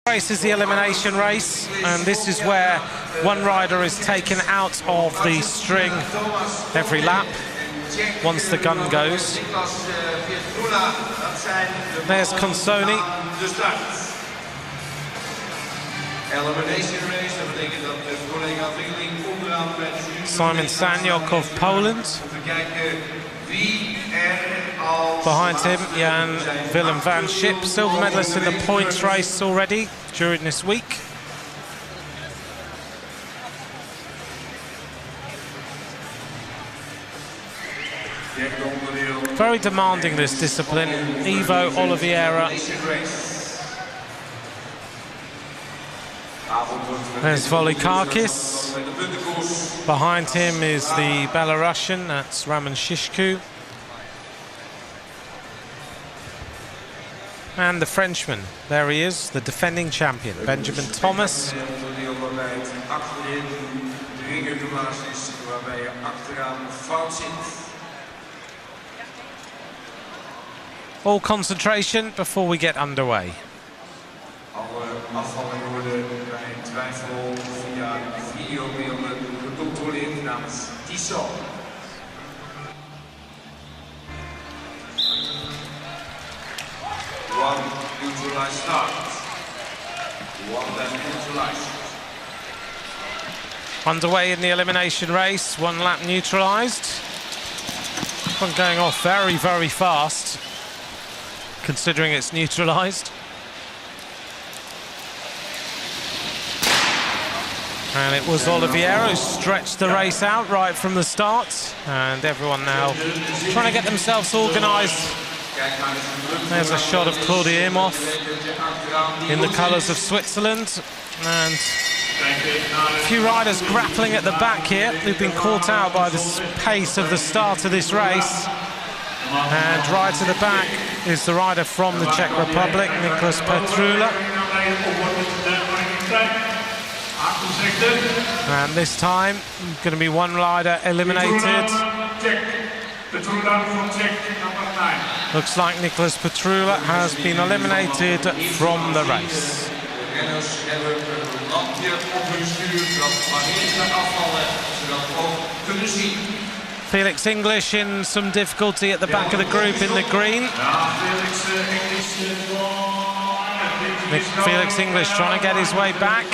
Race is the elimination race, and this is where one rider is taken out of the string every lap once the gun goes. There's Consoni. Simon Saniok of Poland. Behind him, Jan Willem van Schip, silver medalist in the points race already during this week. Very demanding, this discipline. Ivo Oliveira. There's Volikakis. Behind him is the Belarusian, that's Raman Shishku. And the Frenchman, there he is, the defending champion, Benjamin Thomas. All concentration before we get underway. One neutralized start. One left neutralized. Underway in the elimination race, one lap neutralized. One going off very, very fast, considering it's neutralized. And it was Oliveira who stretched the race out right from the start. And everyone now trying to get themselves organised. There's a shot of Claudia Imhoff in the colours of Switzerland. And a few riders grappling at the back here who've been caught out by the pace of the start of this race. And right at the back is the rider from the Czech Republic, Nicholas Petrula. And this time, going to be one rider eliminated. Looks like Nicholas Petrula has been eliminated from the race. Felix English in some difficulty at the back of the group in the green. Felix English trying to get his way back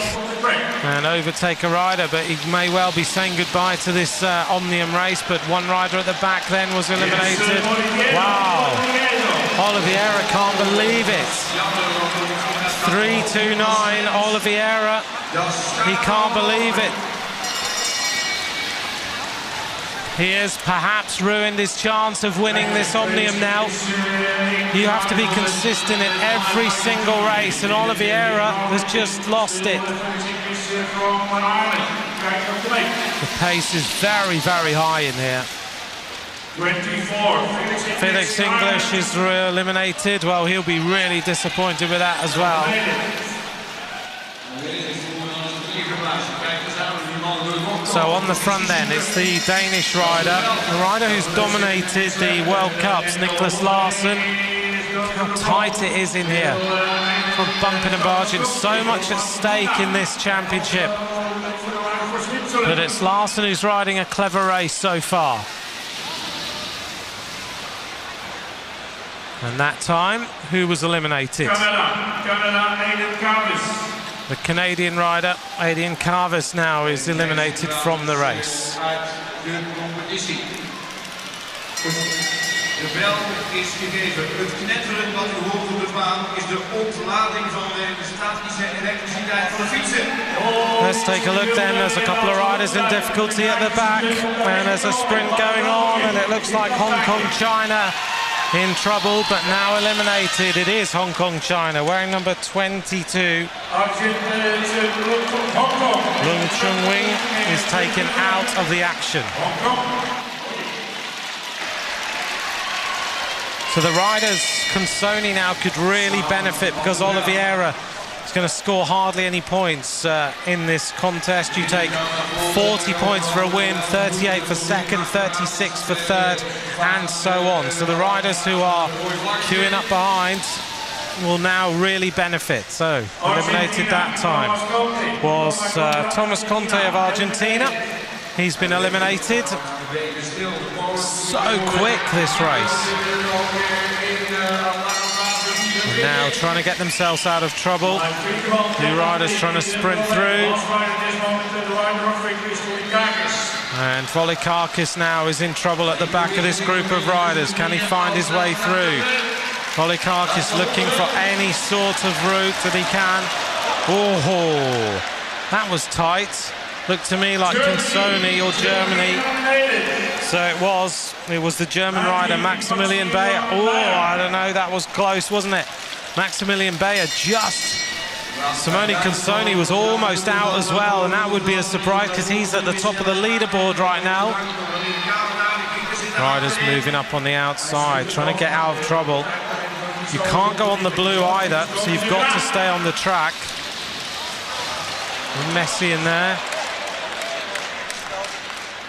and overtake a rider, but he may well be saying goodbye to this Omnium race. But one rider at the back then was eliminated. Wow, Oliveira can't believe it. 3:29, Oliveira, he can't believe it. He has perhaps ruined his chance of winning this Omnium now. You have to be consistent in every single race, and Oliveira has just lost it. The pace is very, very high in here. 24. Felix English is eliminated. Well, he'll be really disappointed with that as well. So on the front then, it's the Danish rider, the rider who's dominated the World Cups, Nicholas Larsen. How tight it is in here. From bumping and barging, so much at stake in this championship. But it's Larsen who's riding a clever race so far. And that time, who was eliminated? The Canadian rider, Adrian Carvis, now is eliminated from the race. De bel is gegeven. Het knetteren wat u hoort op de baan is de ontlading van de statische elektriciteit van de fietsen. Let's take a look then. There's a couple of riders in difficulty at the back. And there's a sprint going on, and it looks like Hong Kong, China in trouble, but now eliminated. It is Hong Kong, China, wearing number 22. Lung Chungwing is taken out of the action. So the riders, Consoni now could really benefit, because Oliveira is going to score hardly any points in this contest. You take 40 points for a win, 38 for second, 36 for third, and so on. So the riders who are queuing up behind will now really benefit. So, eliminated that time was Thomas Conte of Argentina. He's been eliminated. So quick, this race. And now trying to get themselves out of trouble. Two riders trying to sprint through. And Volikakis now is in trouble at the back of this group of riders. Can he find his way through? Volikakis looking for any sort of route that he can. Oh, that was tight. Looked to me like Consoni or Germany. So it was the German rider Maximilian Bayer. Oh, I don't know, that was close, wasn't it? Maximilian Bayer just... Simone Consoni was almost out as well, and that would be a surprise because he's at the top of the leaderboard right now. Riders moving up on the outside, trying to get out of trouble. You can't go on the blue either, so you've got to stay on the track. Messi in there.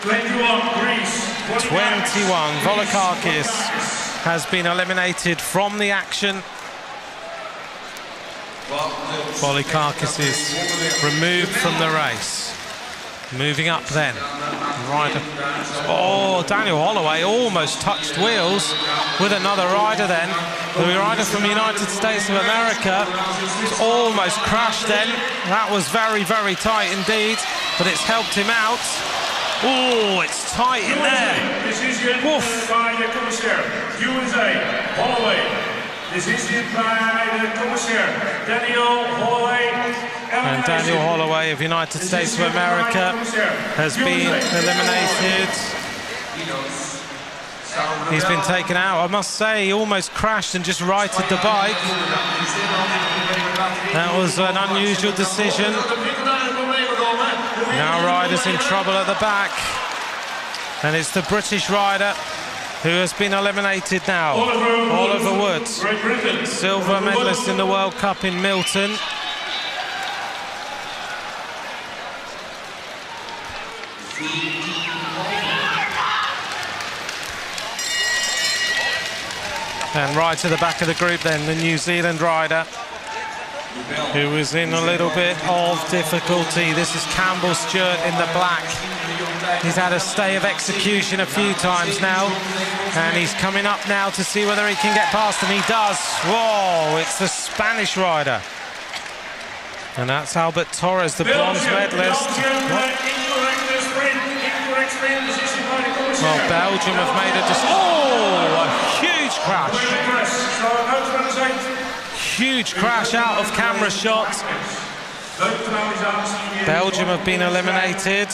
21, Greece. 21, Volikakis has been eliminated from the action. Volikakis is removed from the race. Moving up then. Rider. Oh, Daniel Holloway almost touched wheels with another rider then. The rider from the United States of America almost crashed then. That was very, very tight indeed, but it's helped him out. Oh, it's tight in there. Woof. USA, Holloway. Decision by the commissaire, Daniel Holloway. And Daniel Holloway of United States of America has been eliminated. He's been taken out. I must say, he almost crashed and just righted the bike. That was an unusual decision. Now riders in trouble at the back. And it's the British rider who has been eliminated now. Oliver Wood, silver medalist in the World Cup in Milton. And right to the back of the group then, the New Zealand rider, who was in a little bit of difficulty. This is Campbell Stewart in the black. He's had a stay of execution a few times now, and he's coming up now to see whether he can get past, and he does. Whoa, it's the Spanish rider. And that's Albert Torres, the bronze medalist. Well, Belgium have made a a huge crash. Huge crash out of camera shot. Belgium have been eliminated.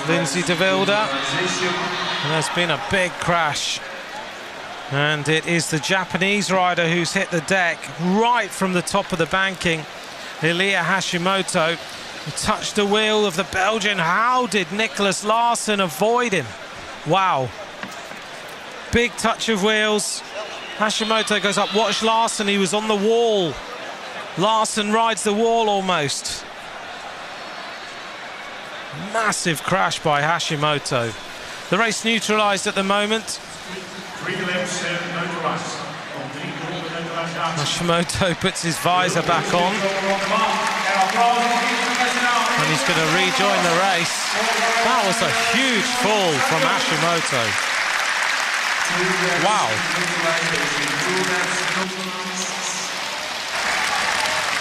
Lindsay de Wilde. And there's been a big crash. And it is the Japanese rider who's hit the deck right from the top of the banking. Ilya Hashimoto, who touched the wheel of the Belgian. How did Nicholas Larsson avoid him? Wow. Big touch of wheels. Hashimoto goes up. Watch Larsson, he was on the wall. Larsson rides the wall almost. Massive crash by Hashimoto. The race neutralised at the moment. Hashimoto puts his visor back on. And he's going to rejoin the race. That was a huge fall from Hashimoto. Wow.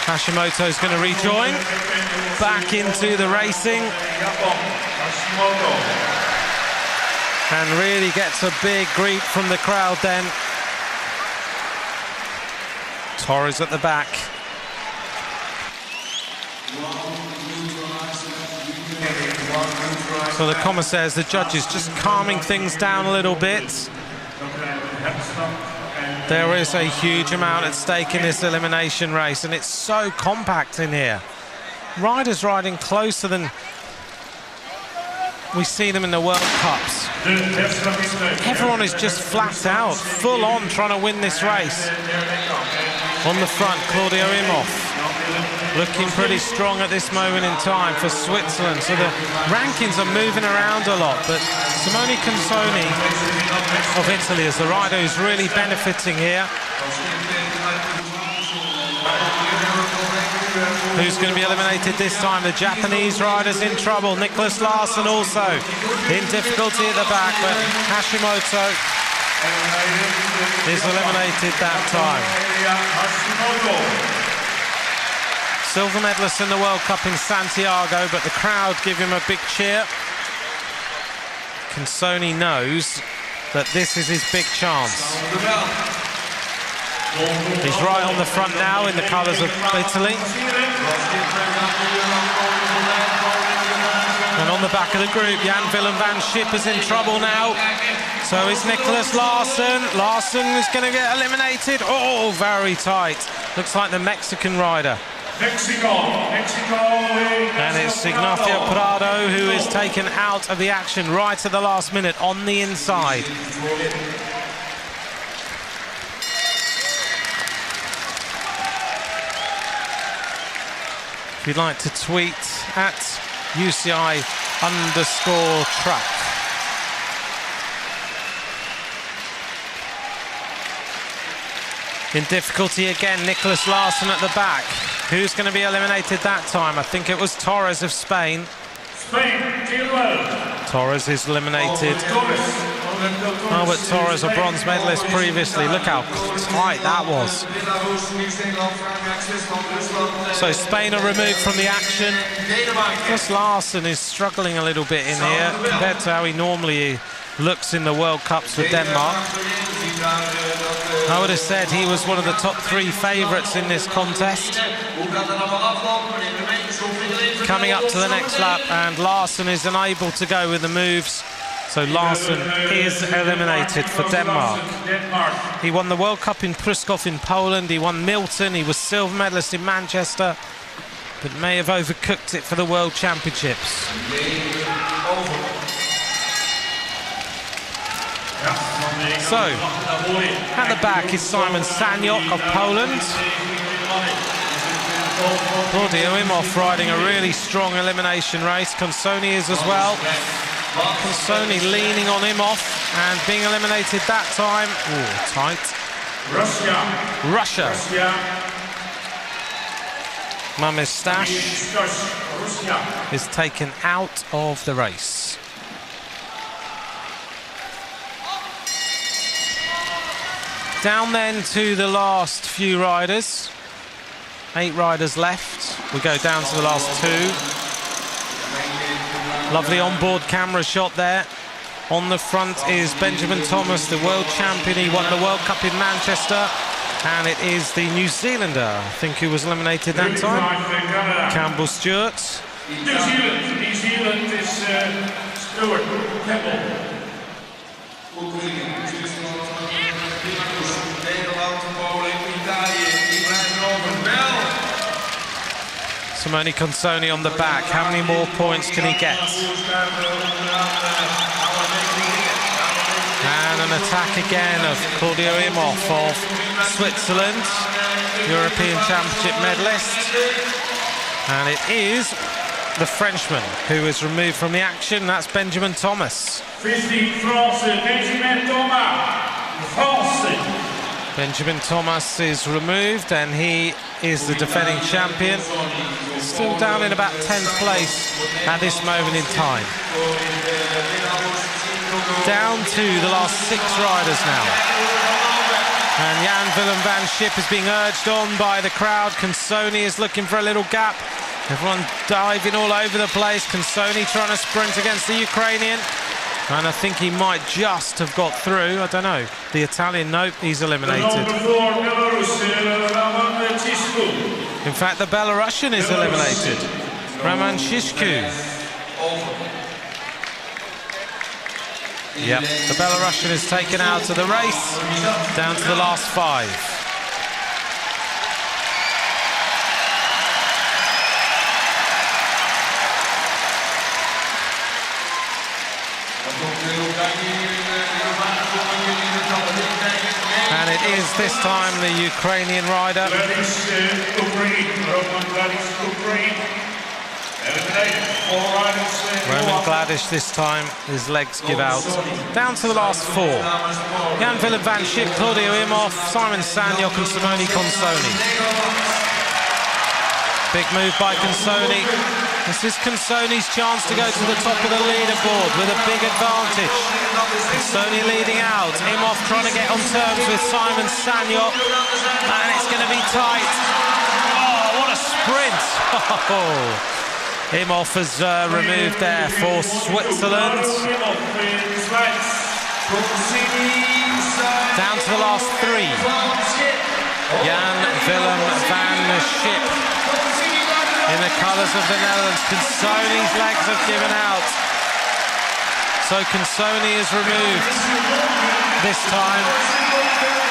Hashimoto's going to rejoin back into the racing and really gets a big greet from the crowd then. Torres at the back. So the commissaires, the judges, just calming things down a little bit. There is a huge amount at stake in this elimination race, and it's so compact in here. Riders riding closer than we see them in the World Cups. Everyone is just flat out, full on trying to win this race. On the front, Claudio Imhoff, looking pretty strong at this moment in time for Switzerland. So the rankings are moving around a lot, but Simone Consoni of Italy is the rider who's really benefiting here. Who's going to be eliminated this time? The Japanese rider's in trouble. Nicholas Larsson also in difficulty at the back, but Hashimoto is eliminated that time. Silver medalist in the World Cup in Santiago, but the crowd give him a big cheer. Consoni knows that this is his big chance. He's right on the front now in the colours of Italy. And on the back of the group, Jan Willem van Schip is in trouble now. So is Nicholas Larsson. Larsson is going to get eliminated. Oh, very tight. Looks like the Mexican rider. Mexico. And it's Ignacio Prado who is taken out of the action right at the last minute on the inside. If you'd like to tweet at UCI_track. In difficulty again, Nicholas Larsson at the back. Who's going to be eliminated that time? I think it was Torres of Spain. Torres is eliminated. Oh, but Torres, a bronze medalist previously. Look how tight that was. So Spain are removed from the action. Nicholas Larsson is struggling a little bit in here compared to how he normally looks in the World Cups for Denmark. I would have said he was one of the top 3 favourites in this contest. Coming up to the next lap, and Larsson is unable to go with the moves. So Larsson is eliminated for Denmark. He won the World Cup in Pruszków in Poland. He won Milton. He was silver medalist in Manchester, but may have overcooked it for the World Championships. So, at the back is Simon Saniok of Poland. Claudio Imhoff riding a really strong elimination race. Consoni is as well. Consoni leaning on Imhoff and being eliminated that time. Ooh, tight. Russia. Mamistash is taken out of the race. Down then to the last few riders. 8 riders left. We go down to the last 2. Lovely onboard camera shot there. On the front is Benjamin Thomas, the world champion. He won the World Cup in Manchester. And it is the New Zealander, I think, who was eliminated that time. Campbell Stewart. New Zealand is Stuart Campbell. Simone Consoni on the back. How many more points can he get? And an attack again of Claudio Imhoff of Switzerland, European Championship medalist. And it is the Frenchman who is removed from the action. That's Benjamin Thomas. 15 France, Benjamin Thomas. France. Benjamin Thomas is removed and he is the defending champion. Still down in about 10th place at this moment in time. Down to the last 6 riders now. And Jan Willem van Schip is being urged on by the crowd. Consoni is looking for a little gap. Everyone diving all over the place. Consoni trying to sprint against the Ukrainian. And I think he might just have got through. I don't know. The Italian, nope, he's eliminated. In fact, the Belarusian is eliminated. Roman Shishku. Yep, the Belarusian is taken out of the race. Down to the last 5. And it is this time the Ukrainian rider. Roman Gladish this time, his legs give out. Down to the last 4. Jan Willem van Schip, Claudio Imhoff, Simon Saniok and Simone Consoni. Big move by Consoni. This is Consoni's chance to go to the top of the leaderboard with a big advantage. Consoni leading out. Imhoff trying to get on terms with Simon Sanyok. And it's going to be tight. Oh, what a sprint. Imhoff has removed there for Switzerland. Down to the last three. Jan-Willem van Schip in the colours of the Netherlands. Consoni's legs have given out. So Consoni is removed this time.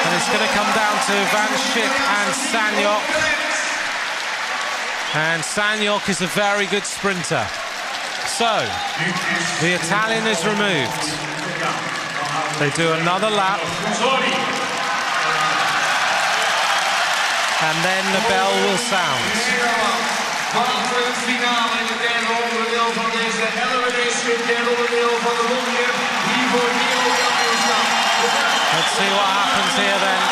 And it's going to come down to Van Schip and Sanyok. And Sanyok is a very good sprinter. So, the Italian is removed. They do another lap. And then the bell will sound. Let's see what happens here then.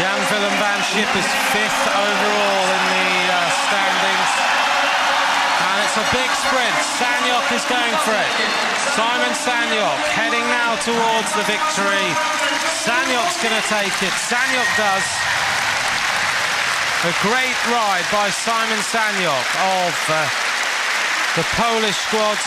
Jan-Willem van Schip is 5th overall in the standings. And it's a big sprint. Sanyok is going for it. Simon Sanyok heading now towards the victory. Sanyok's going to take it. Sanyok does. A great ride by Simon Sanyok of the Polish squad.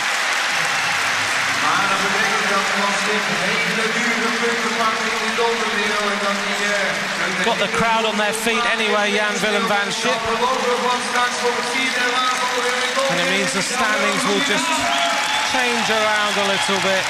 Got the crowd on their feet anyway, Jan-Willem van Schip. And it means the standings will just change around a little bit.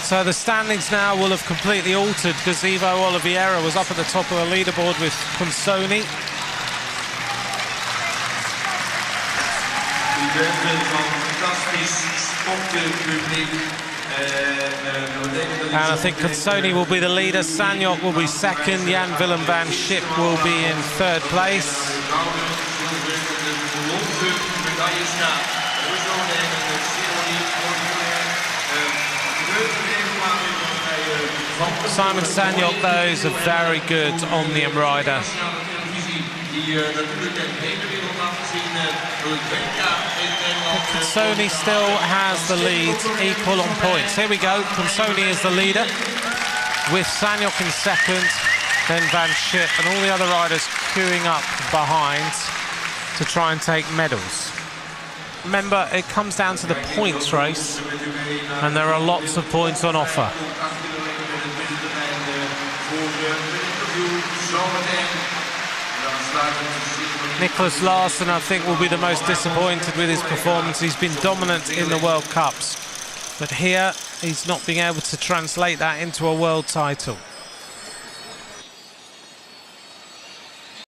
So the standings now will have completely altered because Ivo Oliveira was up at the top of the leaderboard with Consoni. And I think Consoni will be the leader, Sanyok will be second, Jan-Willem van Schip will be in 3rd place. Simon Sanyok, though, is a very good omnium rider. Consoni still has the lead, equal on points. Here we go, Consoni is the leader, with Sanyok in 2nd, then Van Schip, and all the other riders queuing up behind to try and take medals. Remember, it comes down to the points race, and there are lots of points on offer. Nicholas Larsson, I think, will be the most disappointed with his performance. He's been dominant in the World Cups, but here he's not being able to translate that into a world title.